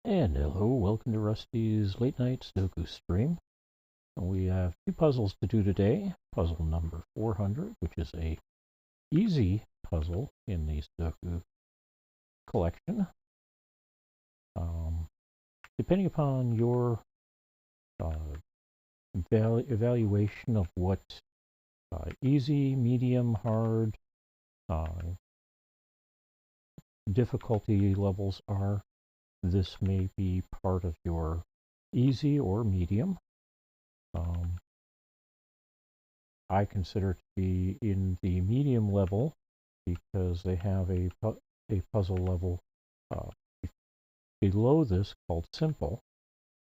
And hello, welcome to Rusty's Late Night Sudoku stream. We have two puzzles to do today. Puzzle number 400, which is a easy puzzle in the Sudoku collection. Depending upon your evaluation of what easy, medium, hard difficulty levels are, this may be part of your easy or medium. I consider it to be in the medium level because they have a puzzle level below this called simple,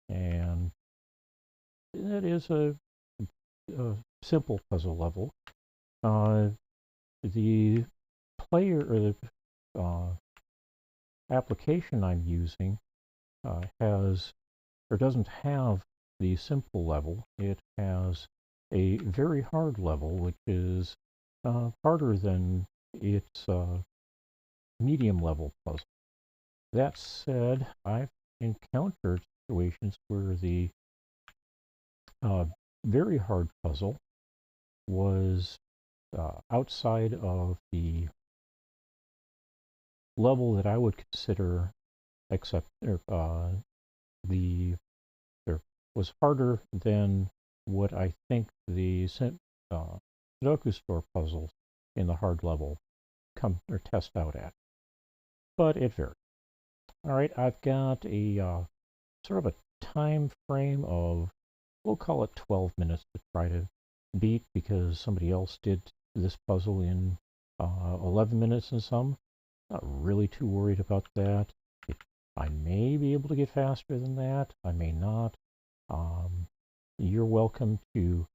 and it is a simple puzzle level. The player or the application I'm using has or doesn't have the simple level. It has a very hard level, which is harder than its medium level puzzle. That said, I've encountered situations where the very hard puzzle was outside of the level that I would consider was harder than what I think the SudokuStore puzzles in the hard level come or test out at. But it varies. All right, I've got a sort of a time frame of, we'll call it 12 minutes to try to beat, because somebody else did this puzzle in 11 minutes and some. Not really too worried about that. I may be able to get faster than that. I may not. You're welcome to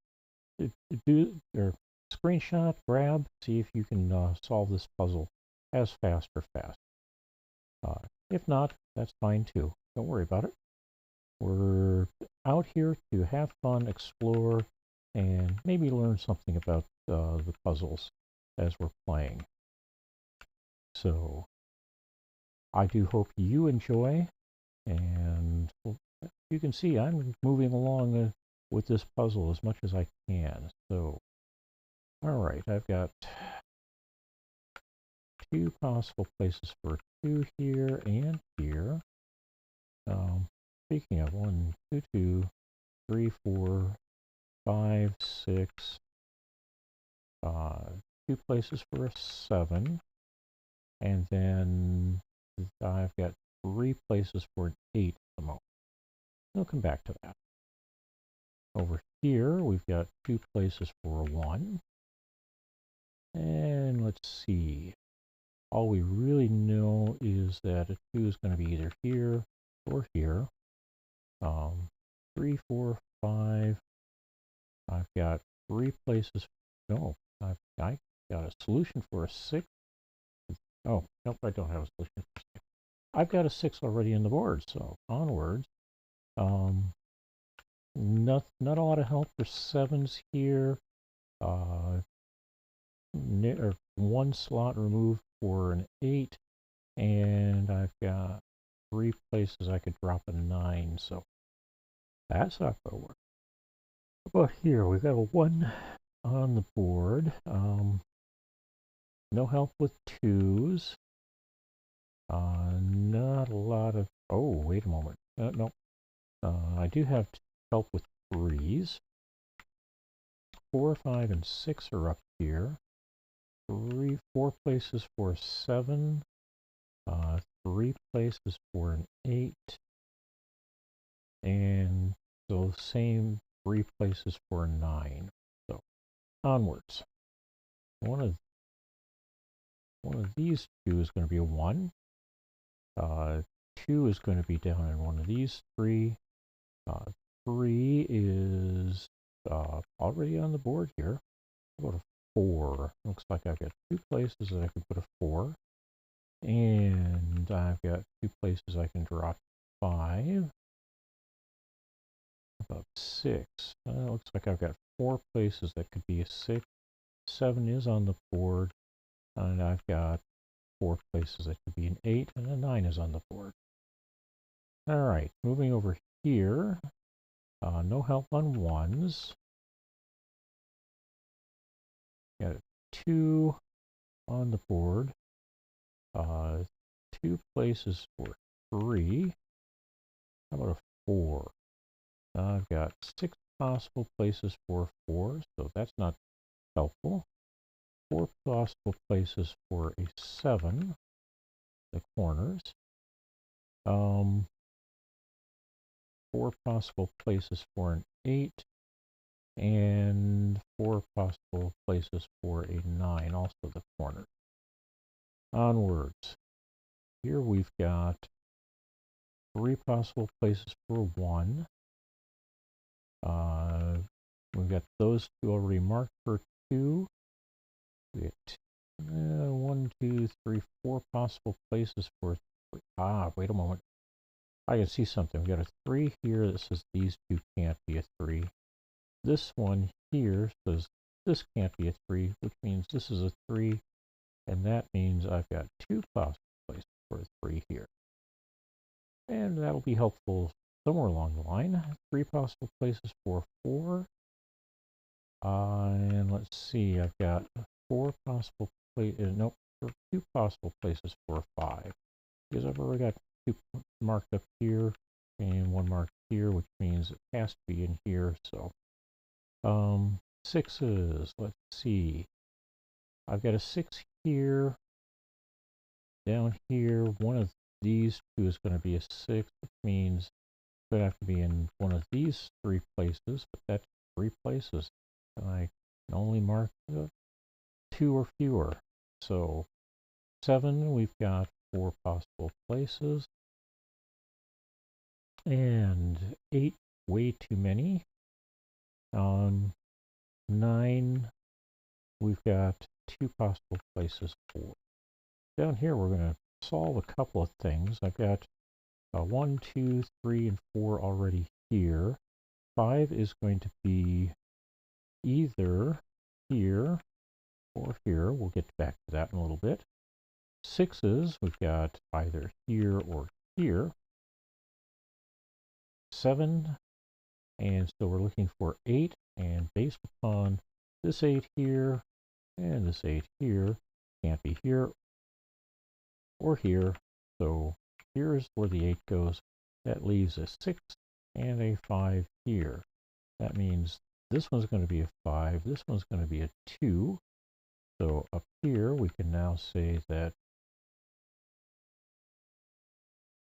do or screenshot, grab, see if you can solve this puzzle as fast or fast. If not, that's fine too. Don't worry about it. We're out here to have fun, explore, and maybe learn something about the puzzles as we're playing. So I do hope you enjoy, and you can see I'm moving along with this puzzle as much as I can. So, all right, I've got two possible places for 2 here and here. Speaking of 1, 2, 2, 3, 4, 5, 6, 2 places for a 7, and then I've got 3 places for an 8 at the moment. We'll come back to that. Over here, we've got 2 places for a 1. And let's see. All we really know is that a 2 is going to be either here or here. 3, 4, 5. I've got 3 places. No, I got a solution for a 6. Oh, nope, I don't have a solution for 6. I've got a 6 already on the board, so onwards. Not a lot of help for 7s here. Or 1 slot removed for an 8, and I've got 3 places I could drop a 9, so that's not going to work. But here, we've got a 1 on the board. No help with 2s. Not a lot of... Oh, wait a moment. No. I do have help with 3s. 4, 5, and 6 are up here. 4 places for 7. 3 places for an 8. And so same 3 places for a 9. So onwards. One of these 2 is going to be a 1. 2 is going to be down in one of these 3. 3 is already on the board here. How about a 4? Looks like I've got 2 places that I can put a 4. And I've got 2 places I can drop 5. About 6. Looks like I've got 4 places that could be a 6. 7 is on the board. And I've got 4 places that could be an 8. And a 9 is on the board. All right, moving over here. No help on ones. Got a 2 on the board. 2 places for 3. How about a 4? I've got 6 possible places for 4, so that's not helpful. 4 possible places for a 7, the corners. 4 possible places for an 8, and 4 possible places for a 9, also the corners. Onwards. Here we've got 3 possible places for 1. We've got those 2 already marked for 2. We get 1, 2, 3, 4 possible places for 3. Wait a moment. I can see something. We've got a 3 here that says these 2 can't be a 3. This one here says this can't be a 3, which means this is a 3, and that means I've got 2 possible places for a 3 here. And that'll be helpful somewhere along the line. 3 possible places for 4. And let's see, I've got 4 possible places, nope, 2 possible places for 5. Because I've already got 2 marked up here and 1 marked here, which means it has to be in here. So, 6s, let's see. I've got a 6 here. Down here, one of these 2 is going to be a 6, which means it's going to have to be in one of these 3 places, but that's 3 places. And I can only mark 2 or fewer. So 7, we've got 4 possible places. And 8, way too many. 9, we've got 2 possible places for. Down here, we're going to solve a couple of things. I've got 1, 2, 3, and 4 already here. 5 is going to be either here or here. We'll get back to that in a little bit. 6s, we've got either here or here. 7, and so we're looking for 8, and based upon this 8 here and this 8 here, can't be here or here, so here's where the 8 goes. That leaves a 6 and a 5 here. That means this one's going to be a 5, this one's going to be a 2. So up here we can now say that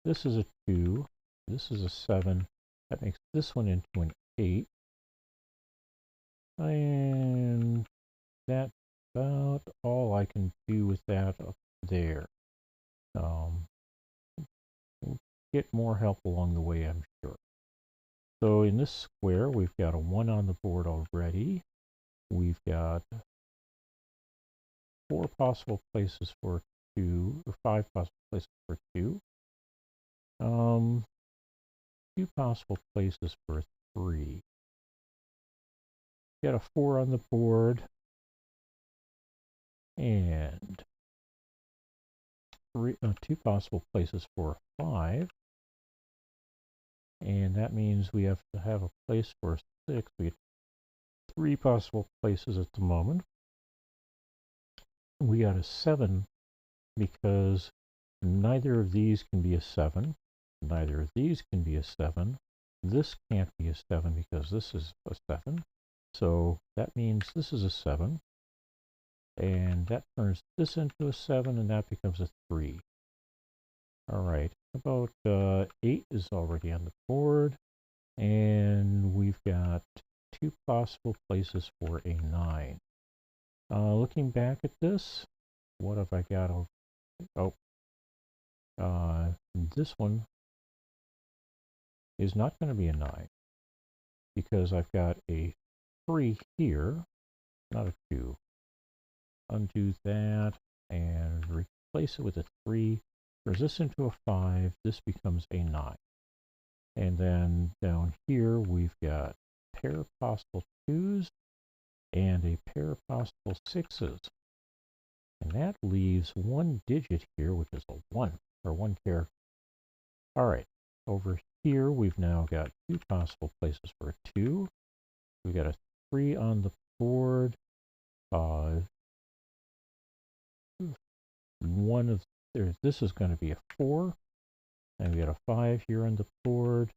this is a 2, this is a 7, that makes this one into an 8. And that's about all I can do with that up there. We'll get more help along the way, I'm sure. So in this square, we've got a 1 on the board already. We've got 4 possible places for 2, or 5 possible places for 2. 2 possible places for 3. Got a 4 on the board, and 2 possible places for 5. And that means we have to have a place for 6. We have 3 possible places at the moment. We got a 7 because neither of these can be a 7. Neither of these can be a 7. This can't be a 7 because this is a 7. So that means this is a 7. And that turns this into a 7, and that becomes a 3. All right, about 8 is already on the board. And we've got 2 possible places for a 9. Looking back at this, what have I got? This one is not going to be a 9 because I've got a 3 here, not a 2. Undo that and replace it with a 3. Turns this into a 5. This becomes a 9. And then down here, we've got a pair of possible 2s and a pair of possible 6s. And that leaves one digit here, which is a 1, or 1 character. All right, Over here, we've now got two possible places for a 2. We've got a 3 on the board. One of this is going to be a 4. And we got a 5 here on the board.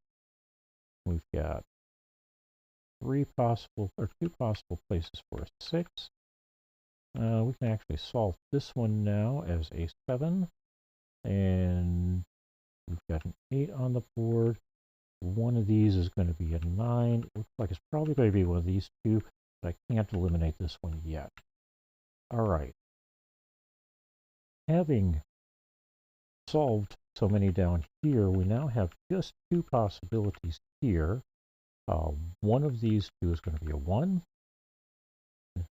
We've got two possible places for a 6. We can actually solve this one now as a 7. And we've got an 8 on the board. One of these is going to be a 9. It looks like it's probably going to be one of these two, but I can't eliminate this one yet. All right. Having solved so many down here, we now have just two possibilities here. One of these two is going to be a 1.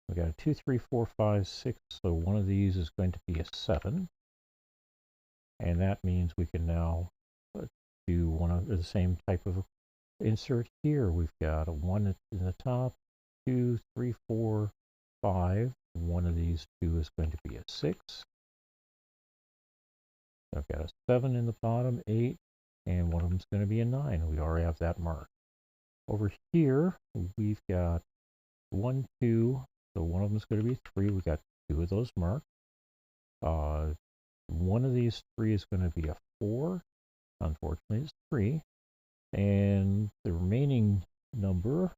We got a 2, 3, 4, 5, 6, so one of these is going to be a 7. And that means we can now do one of the same type of insert here. We've got a 1 in the top, 2, 3, 4, 5. One of these two is going to be a 6. I've got a 7 in the bottom, 8, and one of them is going to be a 9. We already have that marked. Over here, we've got 1, 2, so one of them is going to be 3. We've got 2 of those marked. One of these 3 is going to be a 4. Unfortunately, it's 3. And the remaining number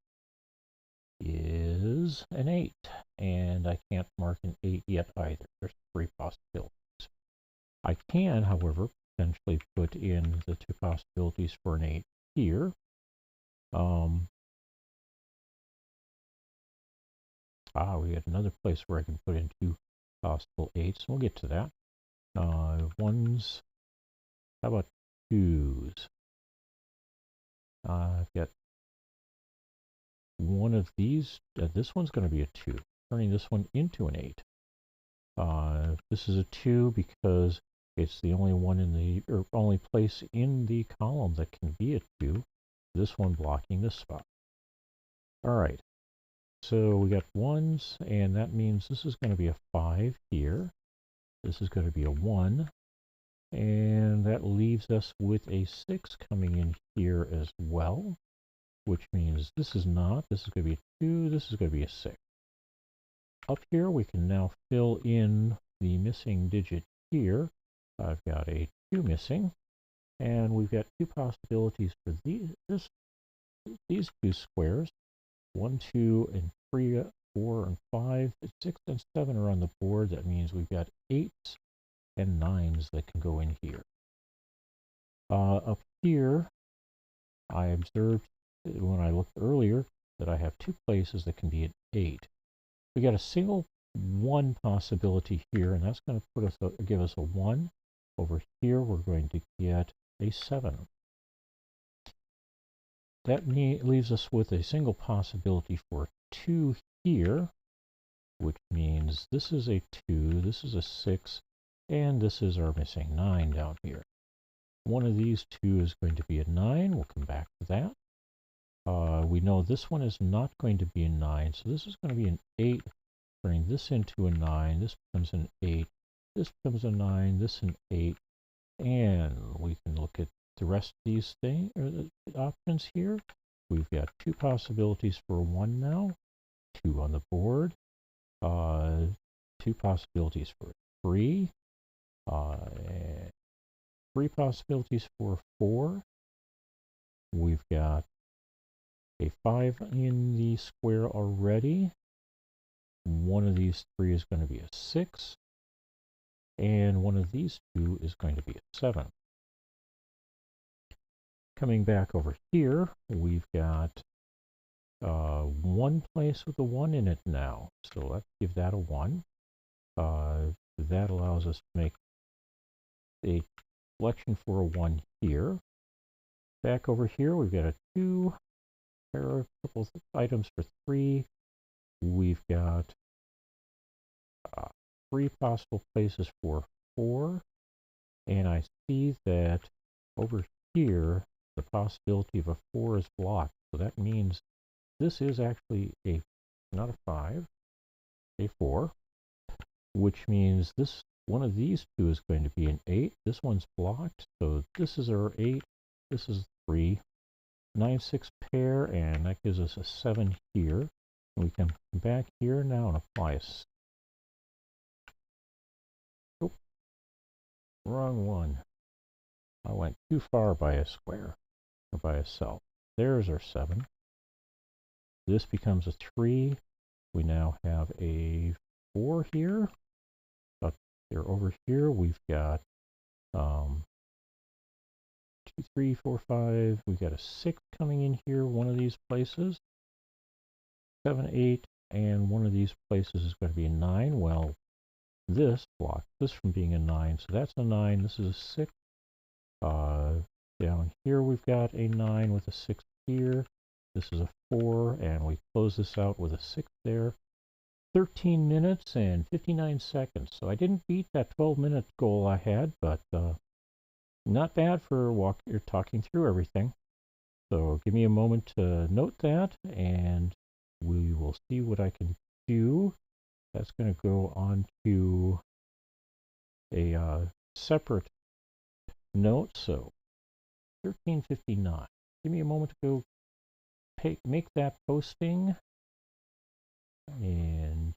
is an 8. And I can't mark an 8 yet either. There's 3 possibilities. I can, however, potentially put in the 2 possibilities for an 8 here. We had another place where I can put in 2 possible 8s. We'll get to that. 1s. How about 2s? I've got one of these. This one's going to be a 2, turning this one into an 8. This is a 2 because it's the only one in the, or only place in the column that can be a 2. This one blocking this spot. All right. So we got 1s, and that means this is going to be a 5 here. This is going to be a 1. And that leaves us with a 6 coming in here as well, which means this is not. This is going to be a 2. This is going to be a 6. Up here, we can now fill in the missing digit here. I've got a 2 missing, and we've got 2 possibilities for these 2 squares. 1, 2, and 3, 4, and 5, 6, and 7 are on the board. That means we've got 8s and 9s that can go in here. Up here, I observed when I looked earlier that I have 2 places that can be an 8. We got a single 1 possibility here, and that's going to give us a 1. Over here, we're going to get a 7. That leaves us with a single possibility for 2 here, which means this is a 2, this is a 6, and this is our missing 9 down here. One of these 2 is going to be a 9. We'll come back to that. We know this one is not going to be a 9, so this is going to be an 8, turning this into a 9. This becomes an 8. This becomes a 9. This an 8. And we can look at the rest of these options here. We've got 2 possibilities for 1 now. 2 on the board. 2 possibilities for 3. 3 possibilities for 4. We've got a 5 in the square already. One of these 3 is going to be a 6. And one of these 2 is going to be a 7. Coming back over here, we've got 1 place with a 1 in it now. So let's give that a 1. That allows us to make a selection for a 1 here. Back over here, we've got a 2. There are a couple of items for 3. We've got 3 possible places for 4. And I see that over here, the possibility of a 4 is blocked. So that means this is actually not a 5, a 4, which means one of these 2 is going to be an 8. This one's blocked, so this is our 8. This is 3. 9, 6 pair, and that gives us a 7 here. And we can come back here now and apply a... Oh, wrong one. I went too far by a square, or by a cell. There's our 7. This becomes a 3. We now have a 4 here. Up here, over here, we've got 2, 3, 4, 5. We've got a 6 coming in here, one of these places. 7, 8, and one of these places is going to be a 9. Well, this blocks this from being a 9, so that's a 9. This is a 6. Down here we've got a 9 with a 6 here. This is a 4, and we close this out with a 6 there. 13 minutes and 59 seconds. So I didn't beat that 12-minute goal I had, but not bad for talking through everything. So give me a moment to note that, and we will see what I can do. That's going to go on to a separate note. So 13:59. Give me a moment to go make that posting. And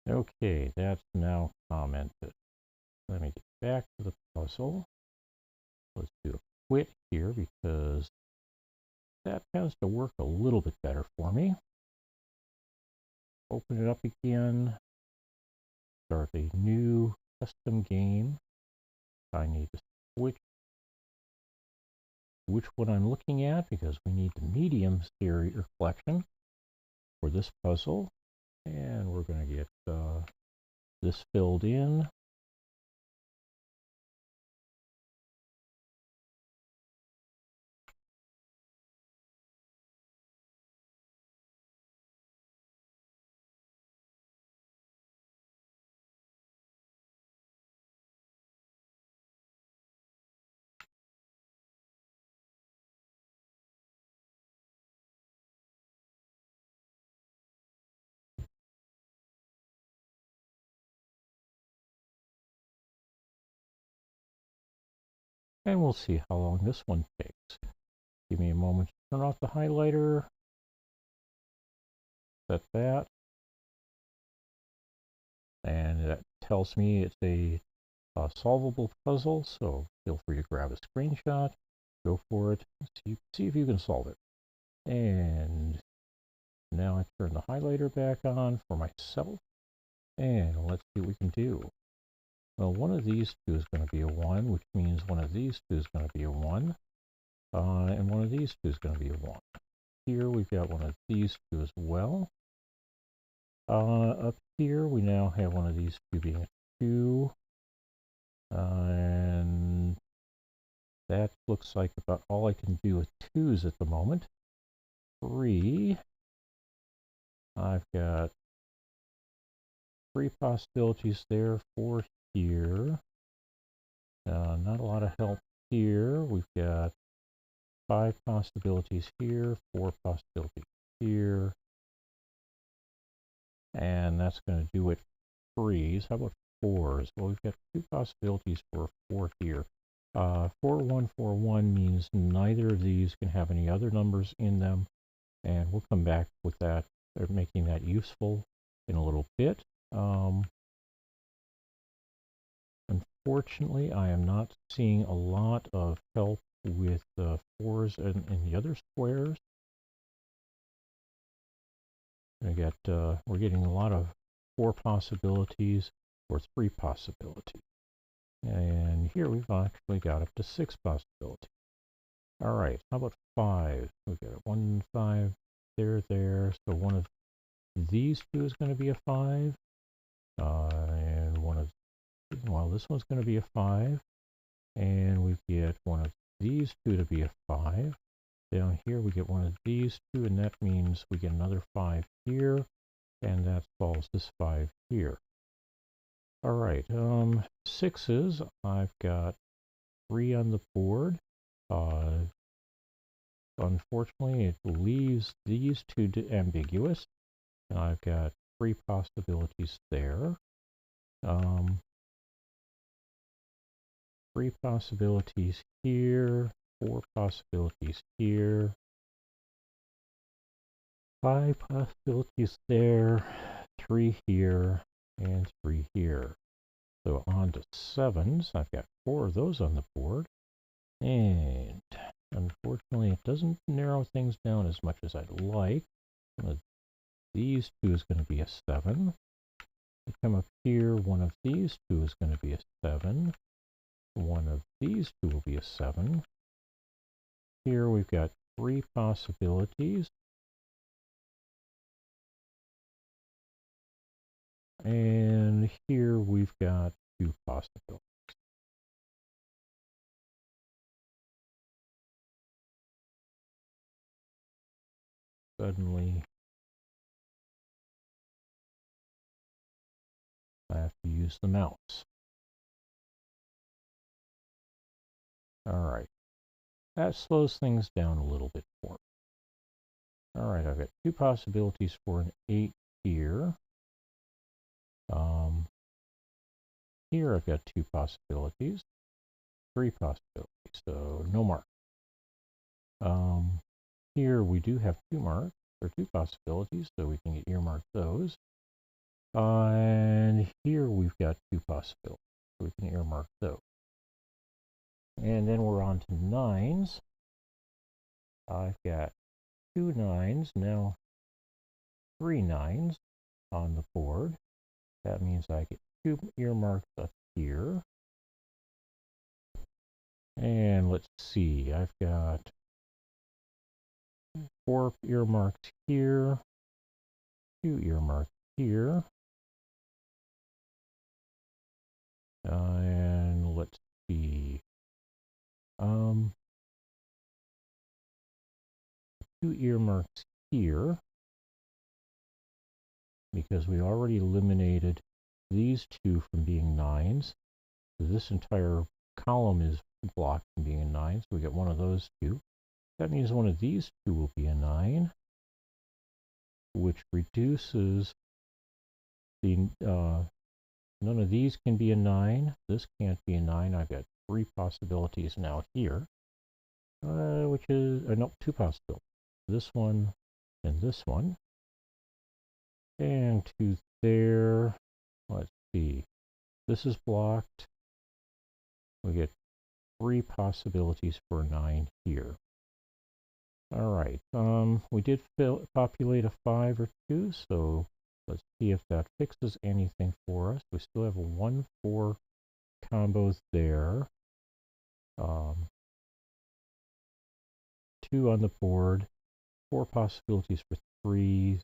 okay, that's now commented. Let me get back to the puzzle. Let's do a quit here because that tends to work a little bit better for me. Open it up again. Start a new custom game. I need to switch which one I'm looking at because we need the medium series or collection for this puzzle. And we're going to get this filled in. And we'll see how long this one takes. Give me a moment to turn off the highlighter. Set that. And that tells me it's a solvable puzzle, so feel free to grab a screenshot, go for it, see if you can solve it. And now I turn the highlighter back on for myself, and let's see what we can do. Well, one of these two is going to be a 1, which means one of these two is going to be a 1, and one of these two is going to be a 1. Here we've got one of these two as well. Up here we now have one of these two being a 2, and that looks like about all I can do with 2s at the moment. 3, I've got 3 possibilities there, 4 here. Not a lot of help here. We've got 5 possibilities here, 4 possibilities here. And that's going to do it 3s. How about 4s? Well, we've got 2 possibilities for a 4 here. 4, 1, 4, 1 means neither of these can have any other numbers in them. And we'll come back with that, or making that useful in a little bit. Unfortunately, I am not seeing a lot of help with the 4s in the other squares. We're getting a lot of 4 possibilities or 3 possibilities. And here we've actually got up to 6 possibilities. All right, how about 5? We got 1, 5, there. So one of these two is going to be a 5. And this one's going to be a 5. And we get one of these two to be a 5. Down here we get one of these two, and that means we get another 5 here, and that solves this 5 here. All right, 6s, I've got 3 on the board. Unfortunately, it leaves these two ambiguous, and I've got 3 possibilities there. 3 possibilities here, 4 possibilities here, 5 possibilities there, 3 here, and 3 here. So on to 7s. I've got 4 of those on the board. And unfortunately, it doesn't narrow things down as much as I'd like. One of these two is going to be a 7. I come up here, one of these two is going to be a 7. One of these two will be a 7. Here we've got 3 possibilities. And here we've got 2 possibilities. Suddenly, I have to use the mouse. All right. That slows things down a little bit for me. All right, I've got 2 possibilities for an 8 here. Here I've got 2 possibilities, 3 possibilities, so no mark. Here we do have 2 marks, or 2 possibilities, so we can earmark those. And here we've got 2 possibilities, so we can earmark those. And then we're on to 9s. I've got 2 9s, now 3 9s on the board. That means I get 2 earmarks up here. And let's see, I've got 4 earmarks here, 2 earmarks here. And let's see, 2 earmarks here, because we already eliminated these 2 from being 9s. So this entire column is blocked from being a 9, so we get one of those 2. That means one of these 2 will be a 9, which reduces the, none of these can be a 9. This can't be a 9. I've got 3 possibilities now here, which is, no, 2 possibilities. This one and this one. And 2 there. Let's see. This is blocked. We get 3 possibilities for 9 here. All right. We did populate a 5 or 2, so let's see if that fixes anything for us. We still have a 1-4 combos there. 2 on the board, 4 possibilities for 3s,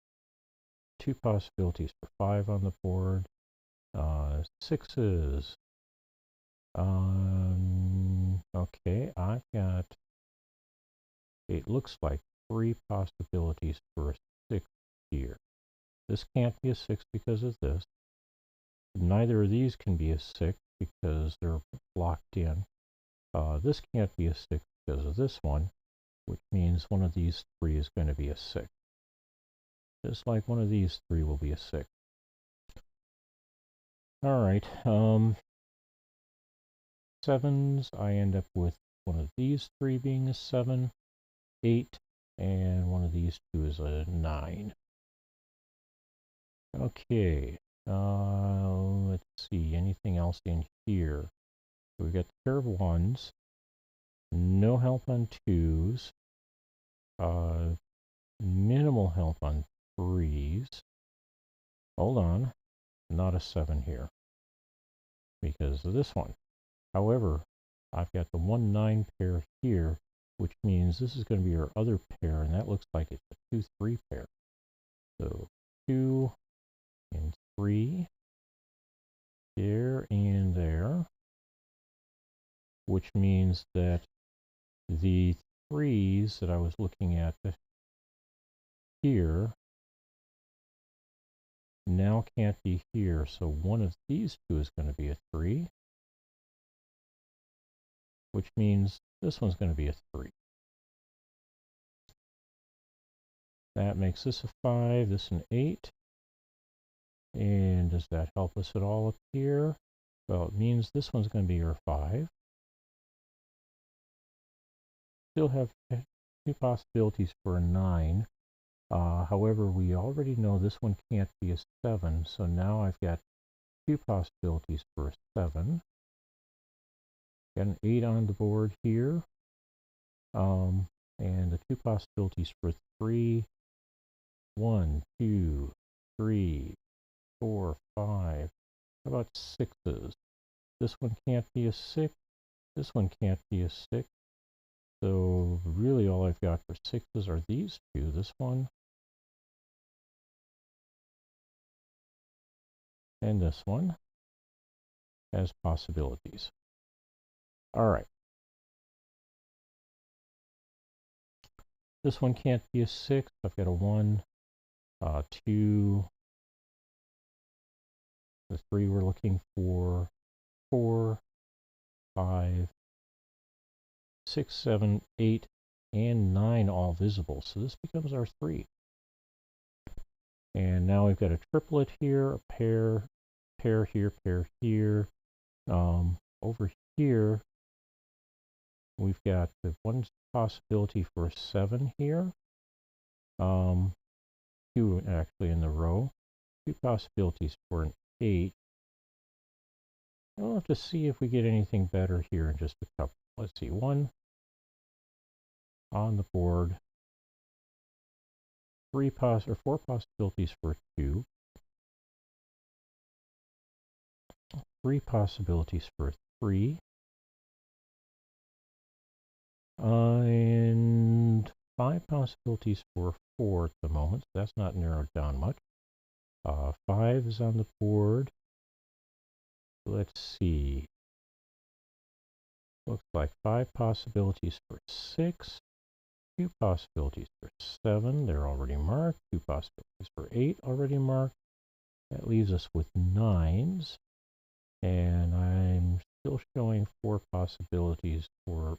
2 possibilities for 5 on the board, 6s. Okay, I've got, it looks like 3 possibilities for a 6 here. This can't be a 6 because of this. Neither of these can be a 6 because they're blocked in. This can't be a 6 because of this one, which means one of these 3 is going to be a 6. Just like one of these 3 will be a 6. All right, 7s, I end up with one of these 3 being a 7, 8, and one of these 2 is a 9. Okay, let's see, anything else in here? We've got the pair of 1s, no help on 2s, minimal help on 3s, not a 7 here because of this one. However, I've got the 1, 9 pair here, which means this is going to be our other pair, and that looks like it's a 2, 3 pair. So 2 and 3, there and there, which means that the 3s that I was looking at here now can't be here, so one of these two is going to be a 3, which means this one's going to be a 3. That makes this a 5, this an 8. And does that help us at all up here? Well, it means this one's going to be our 5. Still have 2 possibilities for a 9. However, we already know this one can't be a 7, so now I've got 2 possibilities for a 7. Got an 8 on the board here. And the 2 possibilities for 3. 1, 2, 3, 4, 5. How about 6s? This one can't be a 6. This one can't be a 6. So really all I've got for 6s are these two. This one and this one as possibilities. All right. This one can't be a 6. I've got a 1, 2, the 3 we're looking for, 4, 5, 6, 7, 8, and 9 all visible. So this becomes our 3. And now we've got a triplet here, a pair, pair here, pair here. Over here, we've got the one possibility for a 7 here. 2 actually in the row. 2 possibilities for an 8. We'll have to see if we get anything better here in just a couple. Let's see, 1 on the board. 4 possibilities for 2. 3 possibilities for 3. And 5 possibilities for 4 at the moment. So that's not narrowed down much. 5 is on the board. Let's see. Looks like 5 possibilities for 6. 2 possibilities for 7. They're already marked. 2 possibilities for 8 already marked. That leaves us with 9s. And I'm still showing 4 possibilities for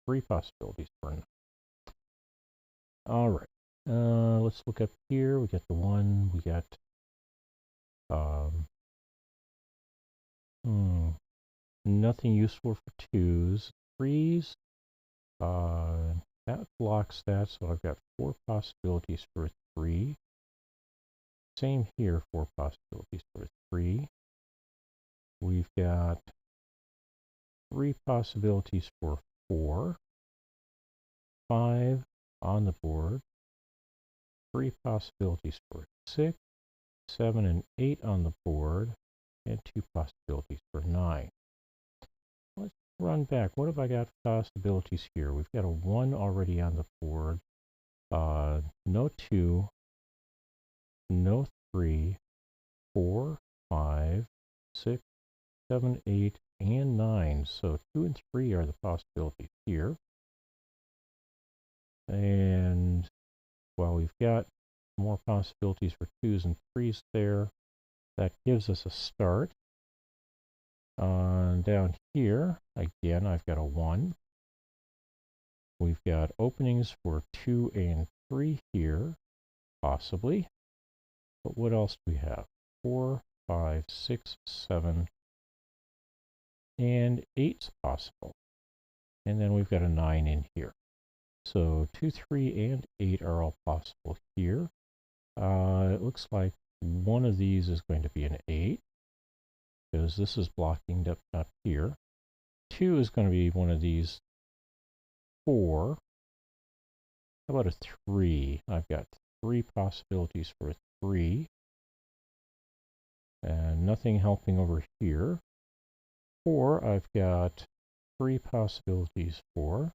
3 possibilities for 9. All right. Let's look up here. We got the 1. We got nothing useful for 2s. 3s. That blocks that, so I've got 4 possibilities for 3. Same here, 4 possibilities for 3. We've got 3 possibilities for 4. 5 on the board. 3 possibilities for 6. 7 and 8 on the board. And 2 possibilities for 9. Let's run back. What have I got for possibilities here? We've got a 1 already on the board. No 2. No 3. 4, 5, 6, 7, 8, and 9. So 2 and 3 are the possibilities here. And while we've got more possibilities for 2s and 3s there, that gives us a start. Down here, again, I've got a 1. We've got openings for 2 and 3 here, possibly. But what else do we have? 4, 5, 6, 7, and 8's possible. And then we've got a 9 in here. So 2, 3, and 8 are all possible here. It looks like one of these is going to be an 8, because this is blocking up here. 2 is going to be one of these 4. How about a 3? I've got 3 possibilities for a 3. and nothing helping over here. 4, I've got 3 possibilities for.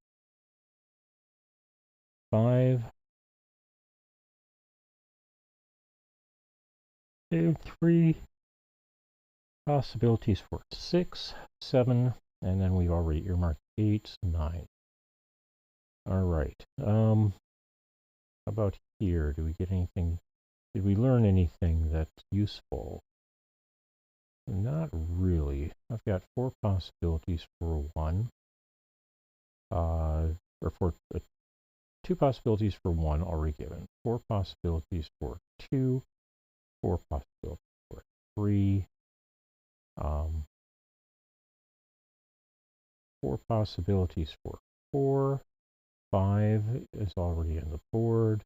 5 and 3 possibilities for 6, 7, and then we've already earmarked 8, 9. All right. How about here? Do we get anything? Did we learn anything that's useful? Not really. I've got 4 possibilities for 1. Or for 2 possibilities for 1 already given. 4 possibilities for 2. 4 possibilities for 3. 4 possibilities for 4. 5 is already on the board.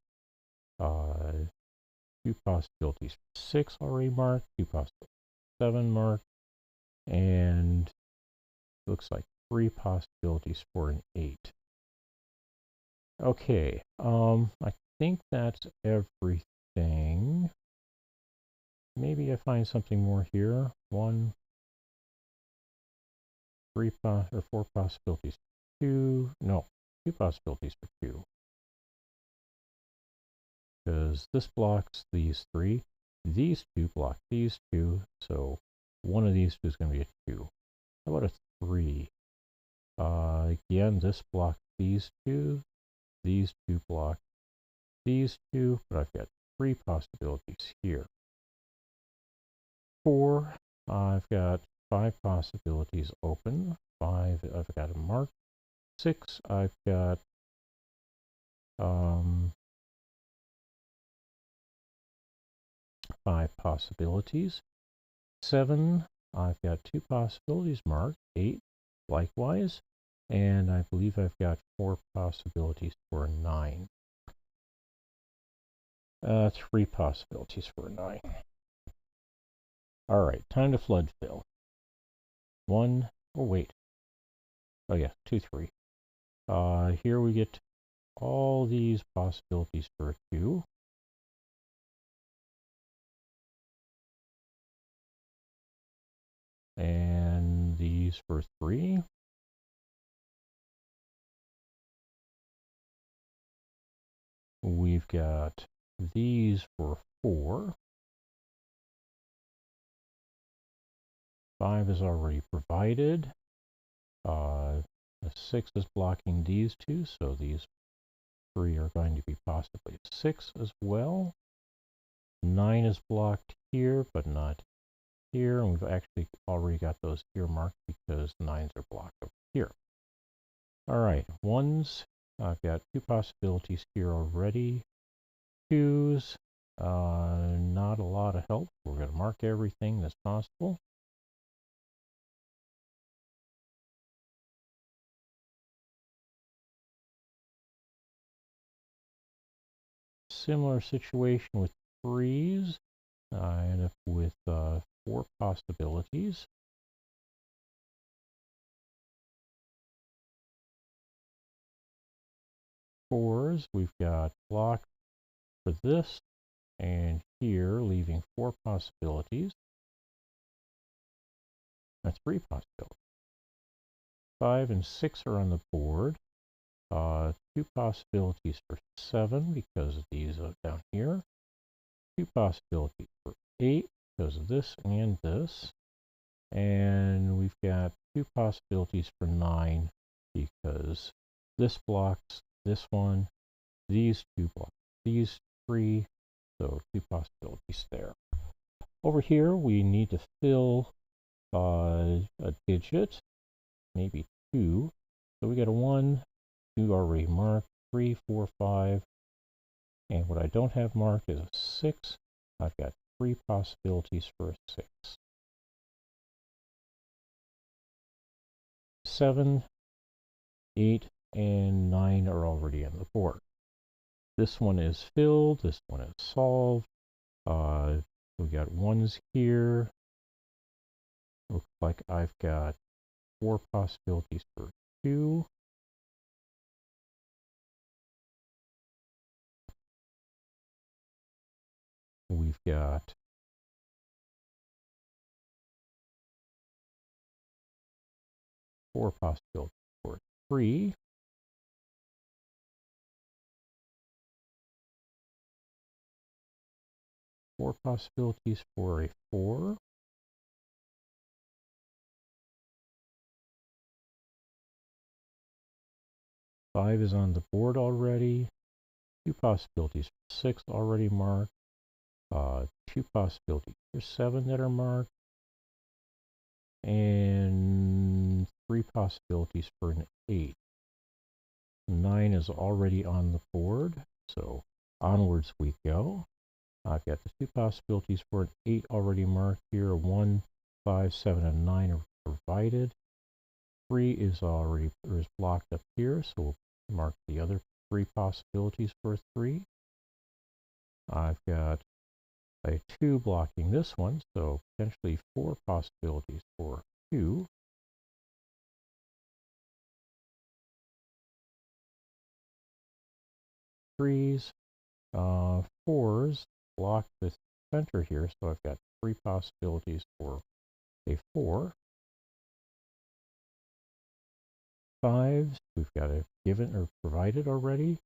2 possibilities for 6 already marked. 2 possibilities for 7 marked. And looks like 3 possibilities for an 8. Okay, I think that's everything. Maybe I find something more here. 1, 3 or 4 possibilities for 2. No, 2 possibilities for 2. Because this blocks these 3. These 2 block these 2. So one of these 2 is going to be a 2. How about a 3? Again, this blocks these 2. These 2 block these 2, but I've got 3 possibilities here. 4, I've got 5 possibilities open. 5, I've got a mark. 6, I've got 5 possibilities. 7, I've got 2 possibilities marked. 8, likewise. And I believe I've got 4 possibilities for a 9. 3 possibilities for a 9. All right, time to flood fill. 1, oh wait. Oh yeah, 2, 3. Here we get all these possibilities for a 2. And these for 3. We've got these for 4. 5 is already provided. The 6 is blocking these 2, so these 3 are going to be possibly a 6 as well. 9 is blocked here, but not here, and we've actually already got those earmarked because 9s are blocked over here. All right, 1s, I've got 2 possibilities here already. 2s, not a lot of help. We're going to mark everything that's possible. Similar situation with 3s. I end up with 4 possibilities. 4s, we've got block for this and here, leaving 4 possibilities. That's 3 possibilities. 5 and 6 are on the board. 2 possibilities for 7 because of these down here. 2 possibilities for 8 because of this and this. And we've got 2 possibilities for 9 because this blocks this one, these 2 blocks these 3, so 2 possibilities there. Over here, we need to fill a digit, maybe 2. So we got a 1, 2 already marked, 3, 4, 5. And what I don't have marked is a 6. I've got 3 possibilities for a 6. 7, 8, and 9 are already on the board. This one is filled. This one is solved. We got 1s here. Looks like I've got 4 possibilities for 2. We've got 4 possibilities for 3. 4 possibilities for a 4. 5 is on the board already. 2 possibilities for 6 already marked. 2 possibilities for 7 that are marked. And 3 possibilities for an 8. 9 is already on the board, so onwards we go. I've got the 2 possibilities for an 8 already marked here. 1, 5, 7, and 9 are provided. 3 is blocked up here, so we'll mark the other 3 possibilities for 3. I've got a 2 blocking this one, so potentially 4 possibilities for 2. Threes, 4s block the center here, so I've got 3 possibilities for a 4. 5s, we've got a given or provided already.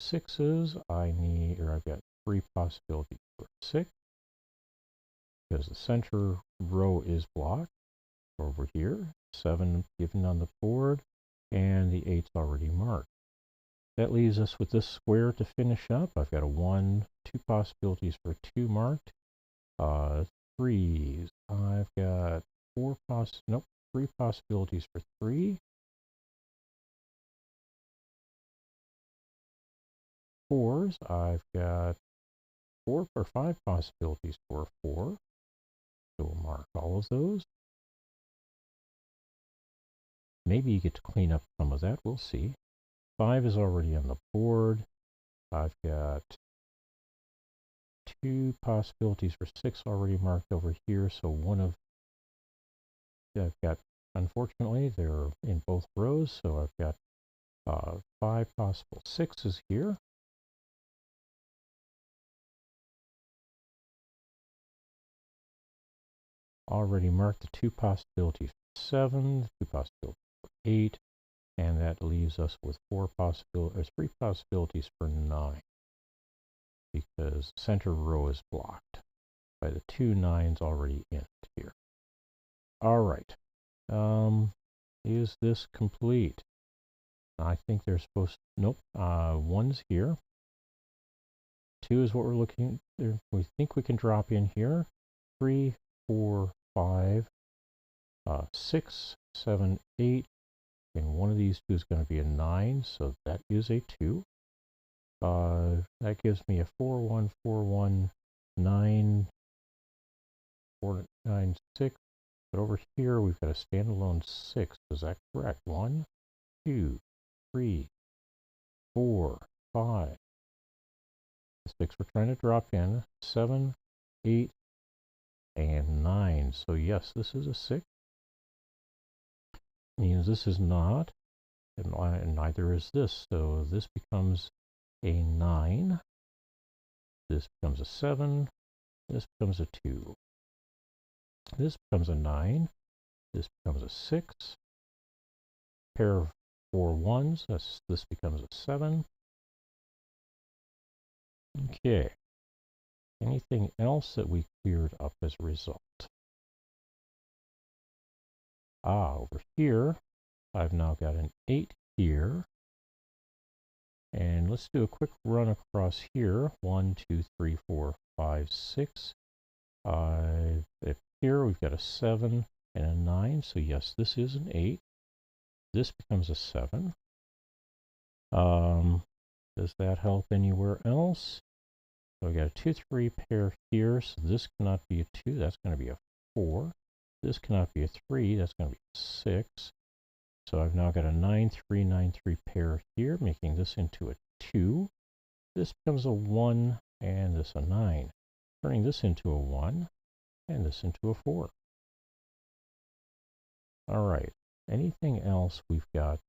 6s, I've got 3 possibilities for 6, because the center row is blocked over here. 7 given on the board, and the 8's already marked. That leaves us with this square to finish up. I've got a 1, 2 possibilities for 2 marked. 3s, I've got 3 possibilities for 3. 4s, I've got 4 or 5 possibilities for 4. So we'll mark all of those. Maybe you get to clean up some of that, we'll see. 5 is already on the board. I've got 2 possibilities for 6 already marked over here, so I've got, unfortunately, they're in both rows, so I've got 5 possible 6s here. Already marked the 2 possibilities for 7, 2 possibilities for 8, and that leaves us with 3 possibilities for 9, because the center row is blocked by the 2 9s already in it here. All right. Is this complete? I think they're supposed to, nope, 1's here. 2 is what we're looking at. We think we can drop in here. 3, 4, 5, 6, 7, 8, and one of these 2 is going to be a 9, so that is a 2. That gives me a 4, 1, 4, 1, 9, 4, 9, 6. But over here, we've got a standalone 6. Is that correct? 1, 2, 3, 4, 5. The 6 we're trying to drop in. 7, 8, and 9. So yes, this is a 6. Means this is not, and neither is this. So this becomes a 9. This becomes a 7. This becomes a 2. This becomes a 9. This becomes a 6. Pair of 4 1s. This becomes a 7. Okay. Anything else that we cleared up as a result? Over here, I've now got an 8 here. And let's do a quick run across here. 1, 2, 3, 4, 5, 6. Here we've got a 7 and a 9. So yes, this is an 8. This becomes a 7. Does that help anywhere else? So we got a 2, 3 pair here. So this cannot be a 2. That's going to be a 4. This cannot be a 3. That's going to be a 6. So I've now got a 9, 3, 9, 3 pair here, making this into a 2. This becomes a 1, and this a 9. Turning this into a 1, and this into a 4. All right. Anything else we've got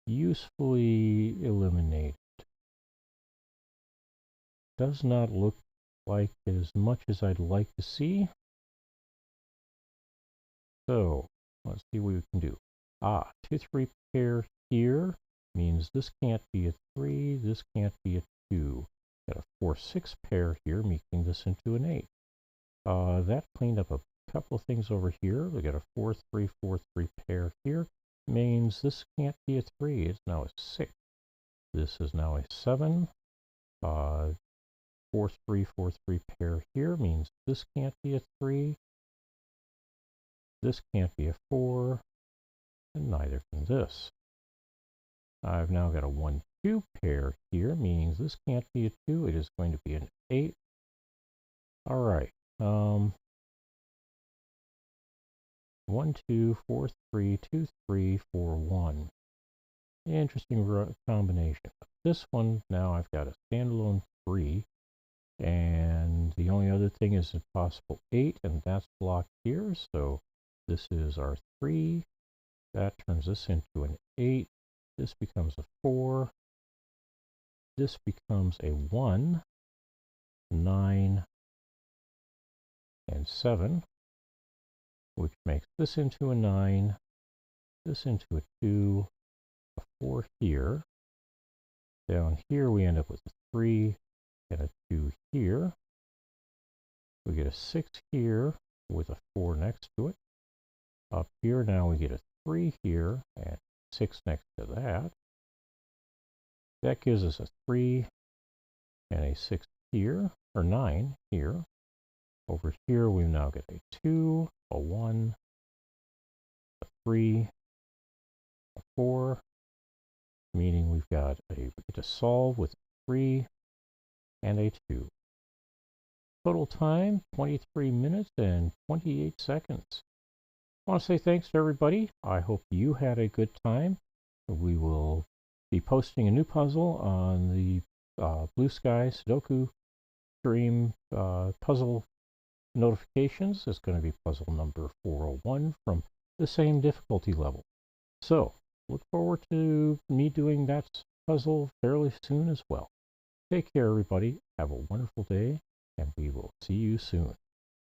usefully eliminated? Does not look like as much as I'd like to see. So let's see what we can do. 2, 3 pair here means this can't be a 3, this can't be a 2. Got a 4, 6 pair here, making this into an 8. That cleaned up a couple of things over here. We got a 4, 3, 4, 3 pair here, means this can't be a 3, it's now a 6. This is now a 7. 4, 3, 4, 3 pair here means this can't be a 3. This can't be a 4, and neither can this. I've now got a 1, 2 pair here, meaning this can't be a 2. It is going to be an 8. All right. 1, 2, 4, 3, 2, 3, 4, 1. Interesting combination. This one, now I've got a standalone 3. And the only other thing is a possible 8, and that's blocked here. So this is our 3. That turns this into an 8. This becomes a 4. This becomes a 1, 9, and 7, which makes this into a 9, this into a 2, a 4 here. Down here we end up with a 3 and a 2 here. We get a 6 here with a 4 next to it. Up here now we get a 3 here and 6 next to that. That gives us a 3 and a 6 here, or 9 here. Over here we now get a 2, a 1, a 3, a 4, meaning we get to solve with 3 and a 2. Total time, 23 minutes and 28 seconds. I want to say thanks to everybody. I hope you had a good time. We will be posting a new puzzle on the Blue Sky Sudoku stream puzzle notifications. It's going to be puzzle number 401 from the same difficulty level. So look forward to me doing that puzzle fairly soon as well. Take care, everybody. Have a wonderful day, and we will see you soon.